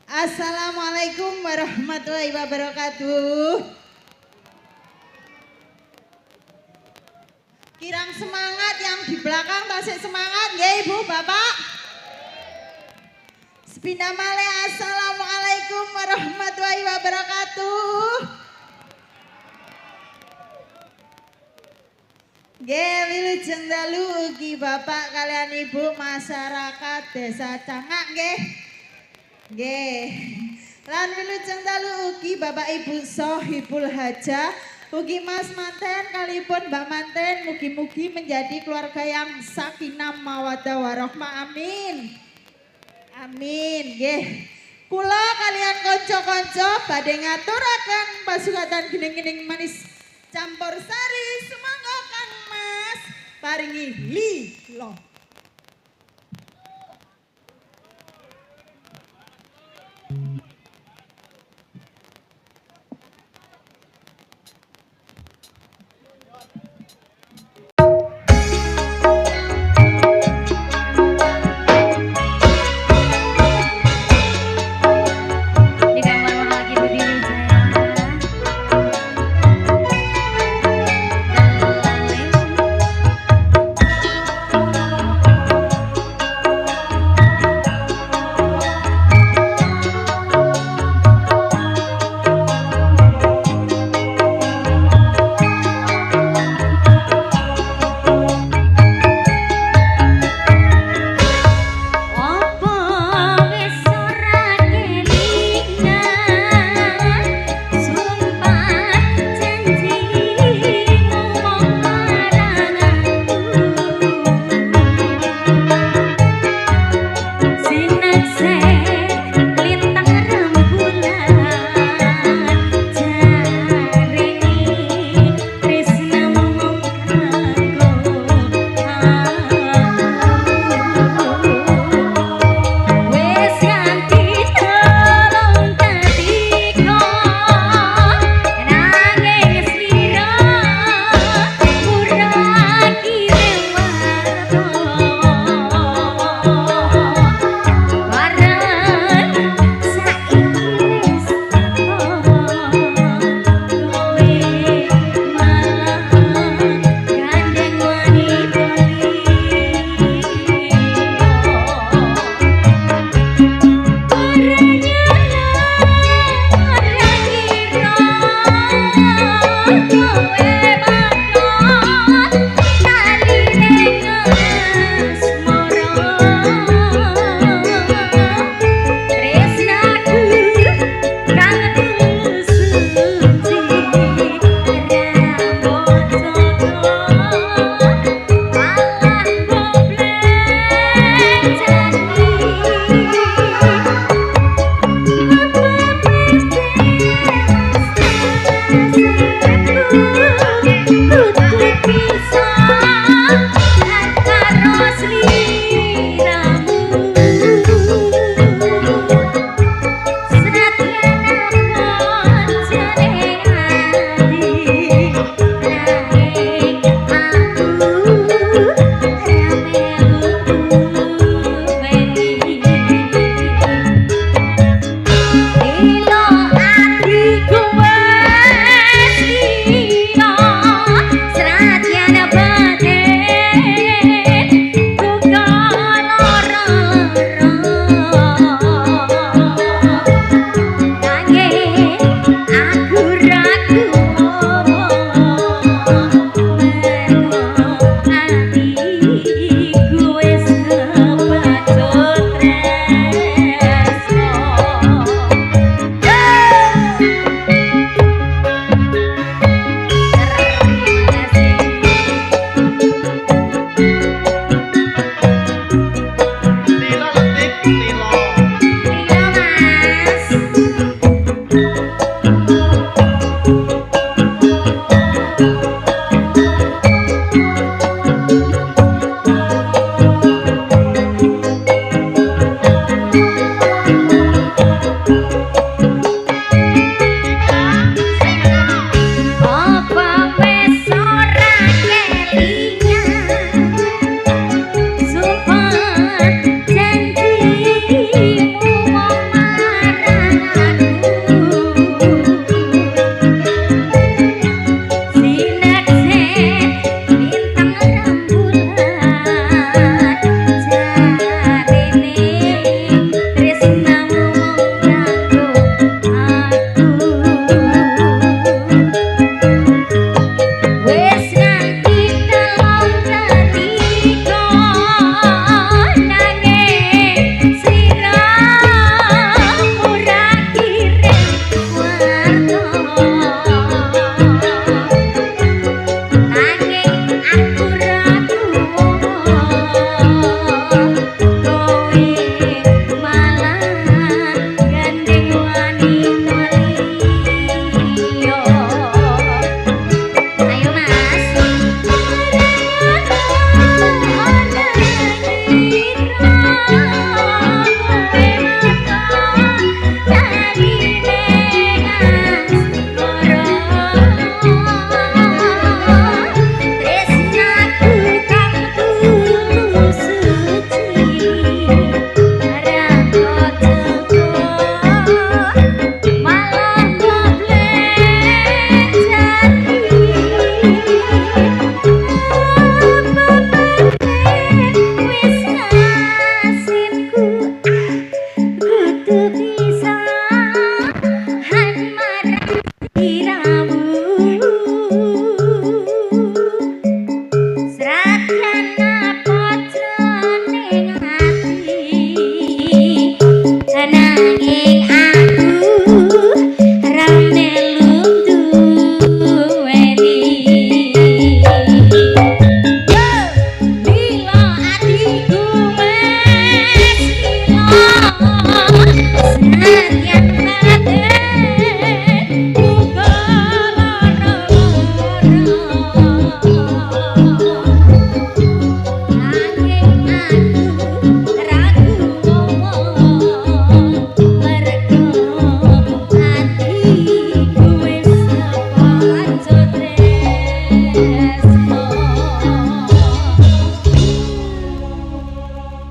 Assalamualaikum warahmatullahi wabarakatuh. Kirang semangat yang di belakang tasik semangat ya Ibu Bapak. Sepindah malih assalamualaikum warahmatullahi wabarakatuh. Nggih wilujeng dalu ugi Bapak kalian Ibu masyarakat Desa Cangak nggih. Nggih. Lan wilujeng dalu ugi Bapak Ibu Sohibul Hajah, ugi Mas manten kalipun Mbak manten mugi-mugi menjadi keluarga yang sakinah mawaddah warahmah amin. Amin nggih. Kula kalian kanca-kanca badhe ngaturaken pasugatan gining-gining manis campur sari sumangga Kang Mas paringi lilo.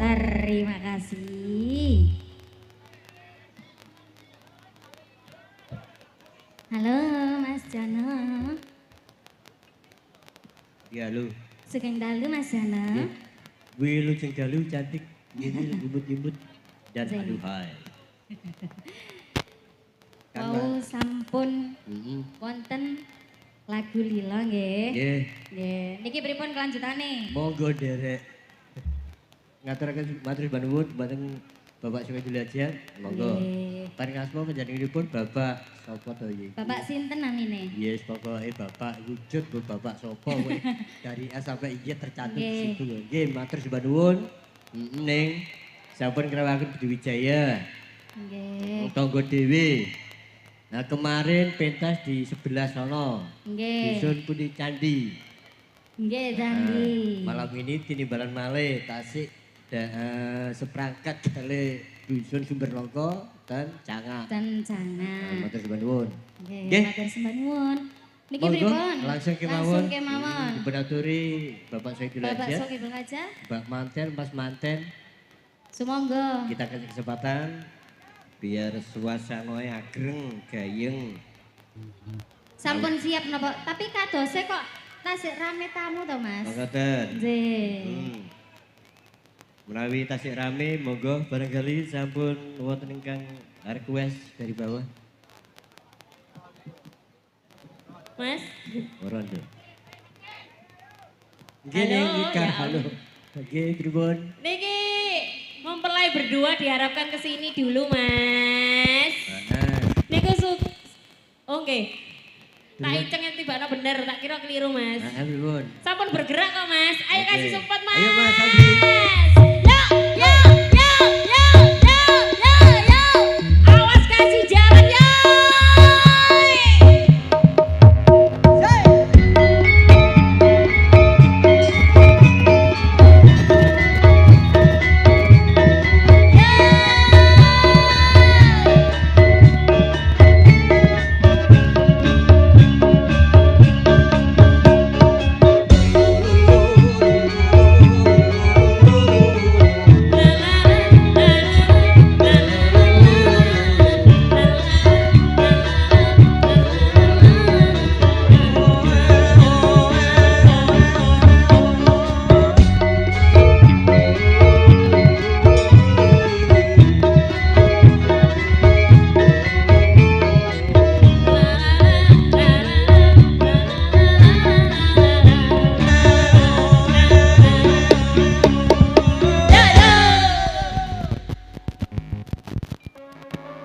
Terima kasih. Halo Mas Jono. Ya halo. Sugeng dalu Mas Jono. Wilujeng dalu cantik, ini imut-imut dan Zeng. aduhai. Wau sampun wonten lagu lila nggih. Nggih, Nggih. Niki pripun kelanjutane? monggo derek. Ngaturaken matur nuwun dumateng Bapak Sungai Dulajan, monggo. Nggih. Paring asma panjenenganipun Bapak sapa to iki? Bapak sinten namine? Yes, pokoknya Bapak wujud bu Bapak sopo kowe. Dari A sampai I tercantum di Nggih. situ lho. Nggih, matur sembah nuwun. Ning sampun ngrewaken Budi Wijaya. Nggih. Tangga dhewe. Nah, kemarin pentas di sebelah sono. Nggih. Dusun Pundi Candi. Nggih, Candi. Malam ini tinimbalan malih tasik seperangkat kali dusun Sumberlongko dan Cangak. Dan jangan. Matur sembah nuwun. Nggih, Nggih. matur sembah nuwun. Niki Monggo, pripun? langsung kemawon. Langsung kemawon. Dipenaturi Bapak Soekul Bapak aja. sok ibu aja. Mbak Manten, Mas Manten, Sumangga. kita kasih kesempatan biar suasananya agreng, gayeng. Sampun siap napa? Tapi kadose kok tasik rame tamu to, Mas? Ngoten. Nggih. Menawi tasik rame, monggo barangkali sampun wonten ingkang request dari bawah. Mas, Orondo. Halo, Nikah, ya halo. Oke, pripun? niki mempelai berdua diharapkan ke sini dulu, Mas. Niku oke. Tak iceng yang tiba bener, tak kira keliru, Mas. Pripun? Sampun bergerak kok, Mas. Ayo Oke. kasih support, Mas. Ayo, Mas, Abi. Yo. Awas kasih jalan, yo.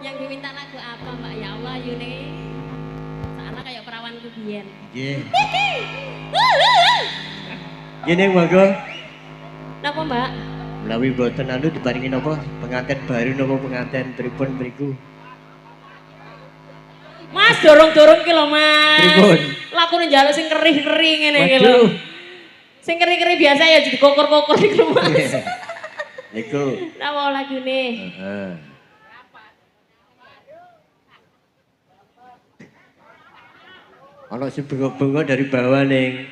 Yang diminta lagu apa, Mbak? Ya Allah, Yune. Salah kayak perawanku biyen. Nggih. Gini monggo. Napa, Mbak? Menawi boten anu diparingi napa pengantin baru napa pengantin pripun mriku. Mas dorong-dorong ki lho, Mas. Pripun? Lakune njaluk sing kerih-kerih ngene iki lho. Waduh. Sing kerih-kerih biasa ya jadi kokor-kokor iki lho, Mas. Niku. Napa lagune? Heeh. Ono sing bengok-bengok dari bawah ning.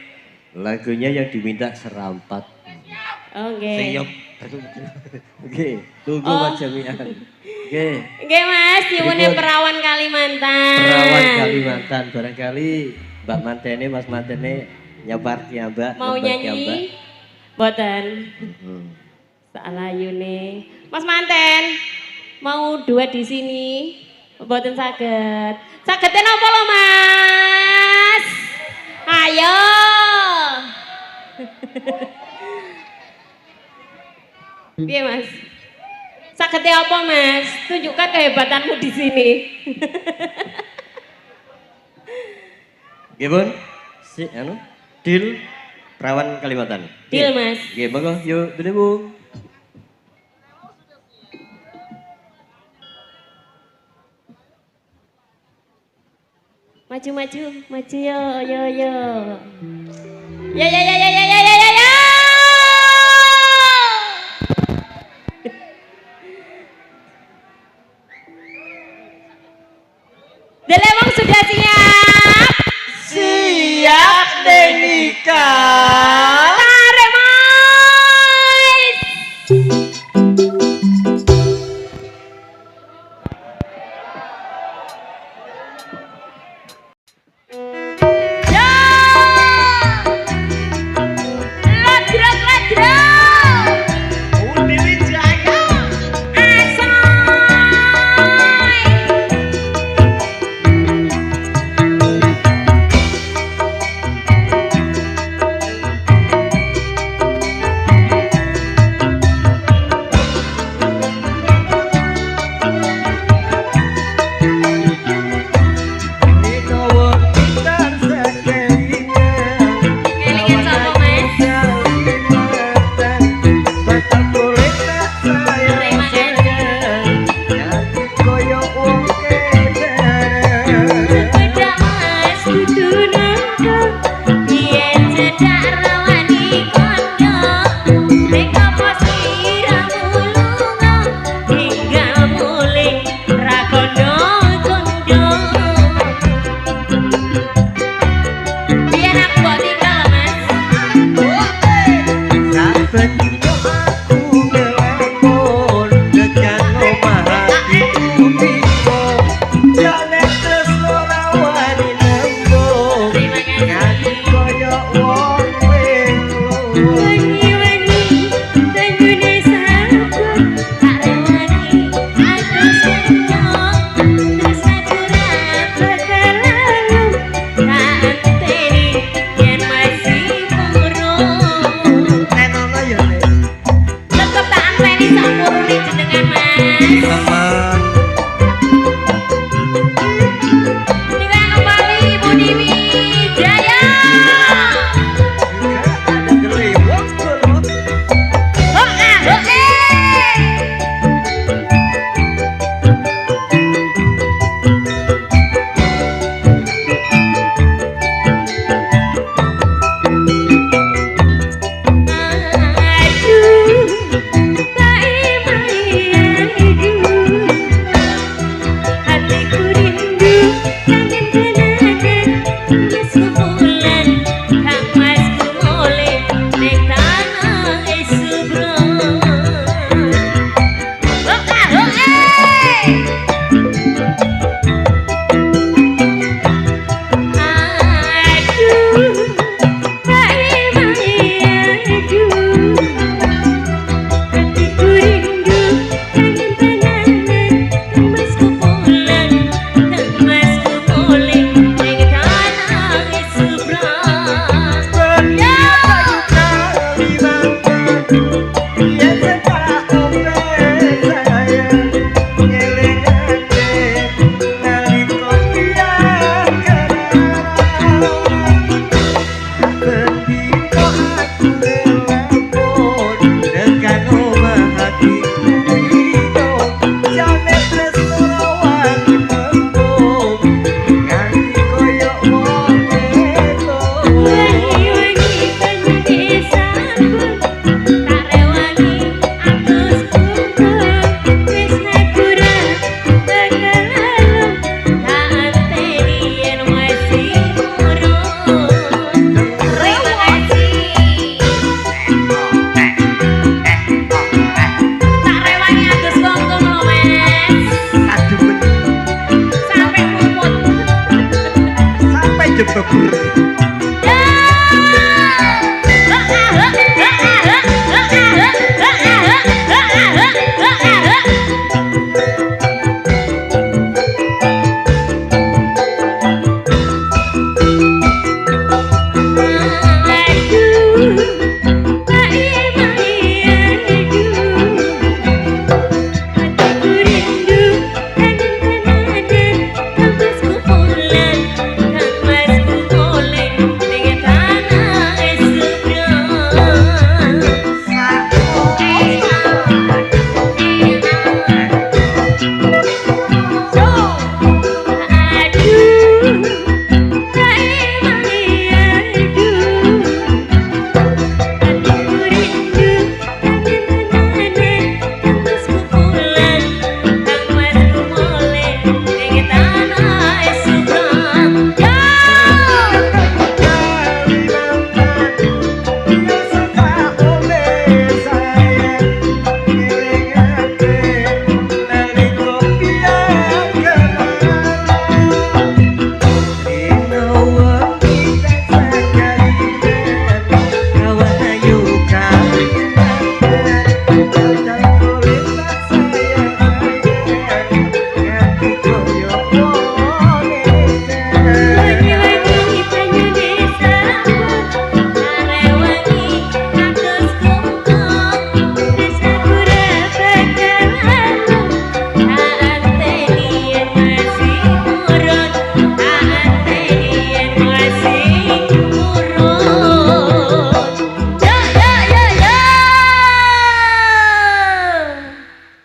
Lagunya yang diminta serampat. Oke. Sing yop. Oke, tunggu Oh. Mas Jamian. Oke. Oke, Mas, nyuwune Pripun? perawan Kalimantan. Perawan Kalimantan barangkali Mbak Mantene, Mas Mantene nyapar Mbak. Mau nyanyi? Boten. Salah Yune. Mas Manten, mau duet di sini? Boten saged. Sagednya napa lho, Mas? Ayo. Piye, Mas? Sagednya apa, Mas? Tunjukkan kehebatanmu di sini. Nggih, Bun. Si anu, deal perawan Kalimantan. Deal, Mas. Nggih, monggo yuk dene, Bung. Maju yo yo yo. Ya. Delewang sudah siap. Siap Denika. Tarik, Mas.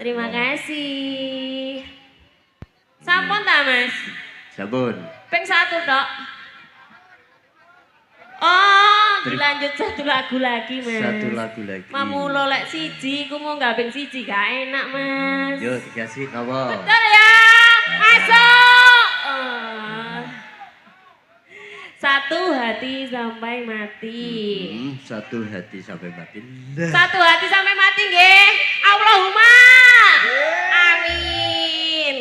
Terima kasih. Sampun ta, Mas? Sampun. Ping 1 tok. Oh, dilanjut satu lagu lagi, Mas. Satu lagu lagi. Mamulo lek siji, ku mau nggak ping siji, gak enak, Mas. Yuk dikasih apa? Betul ya, masuk. Satu hati sampai mati. Satu hati sampai mati. Satu hati sampai mati, nggih. Allahumma. Amin.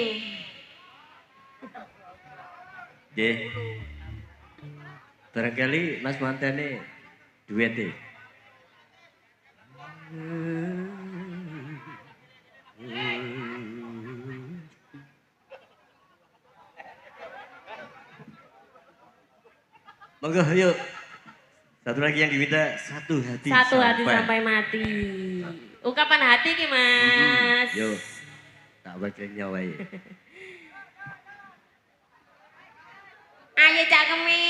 Nggih. Barangkali Mas Mantene duet e. Monggo yuk. Satu lagi yang diminta satu hati. Satu hati sampai mati. Ungkapan hati ki, Mas. Yo. Tak bakal nyawa ya. Ayo Cak Kemi.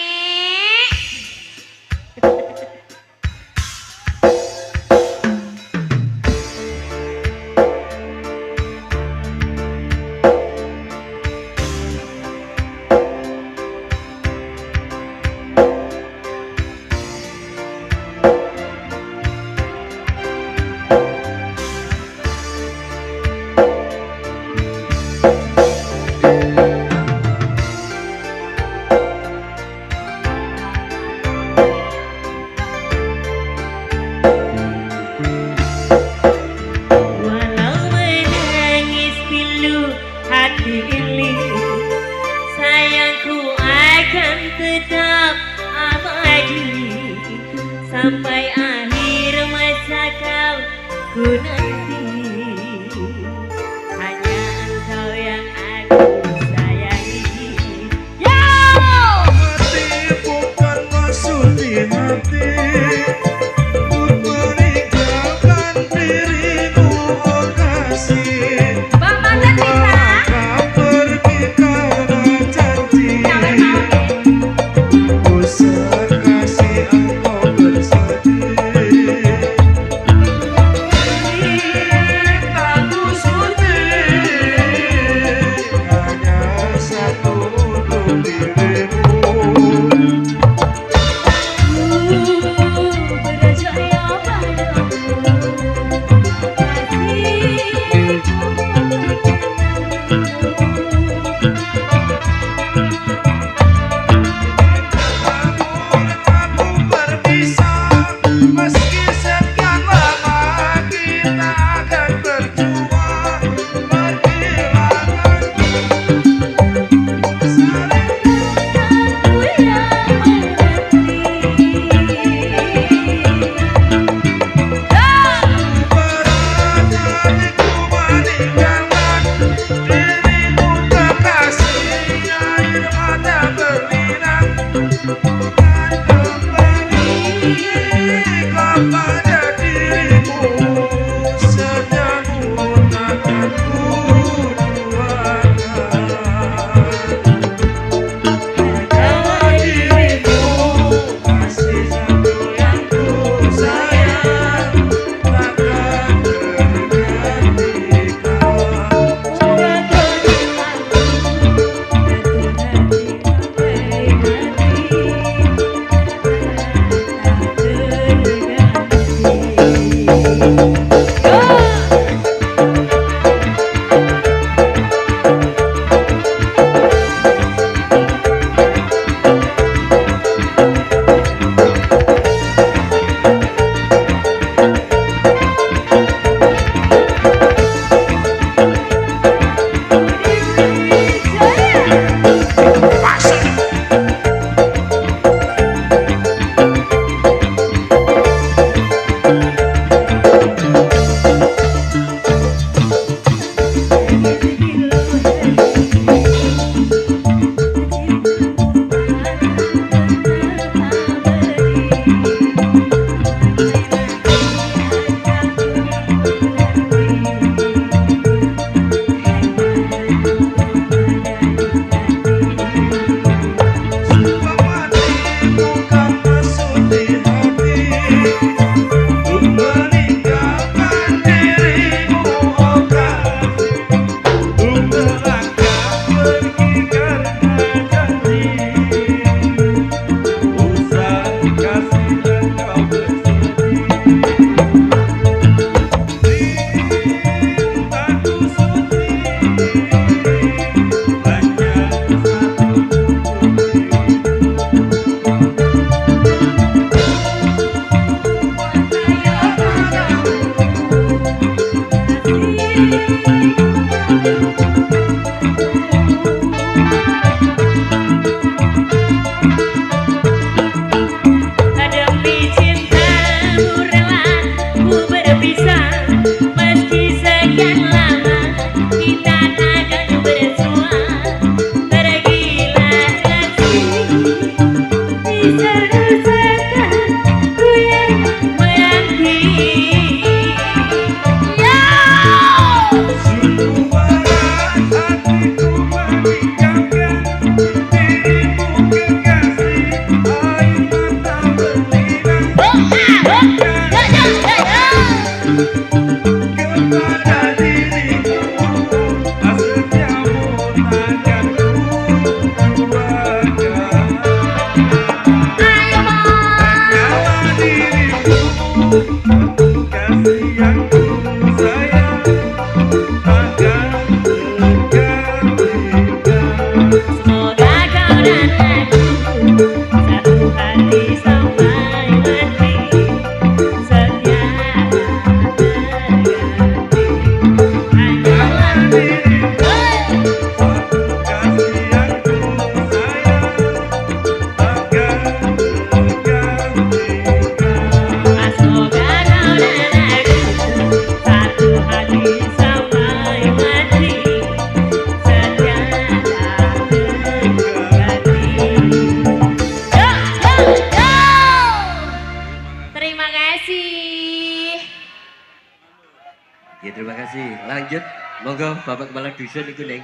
Ya terima kasih. Lanjut, monggo Bapak Kepala Dusun iku Neng.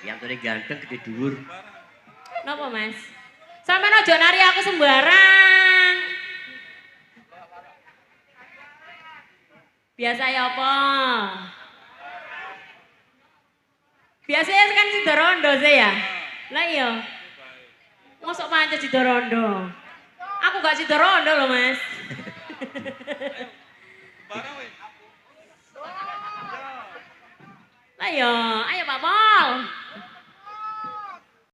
Yang tadi ganteng gede dhuwur. Napa Mas? Sampeyan aja nari aku sembarang. Biasa ya apa? Biasanya kan Sidorondo sih ya. Lah iya. Mosok pancet Sidorondo. Aku gak Sidorondo loh Mas. Lah iya, ayo Pak Pol.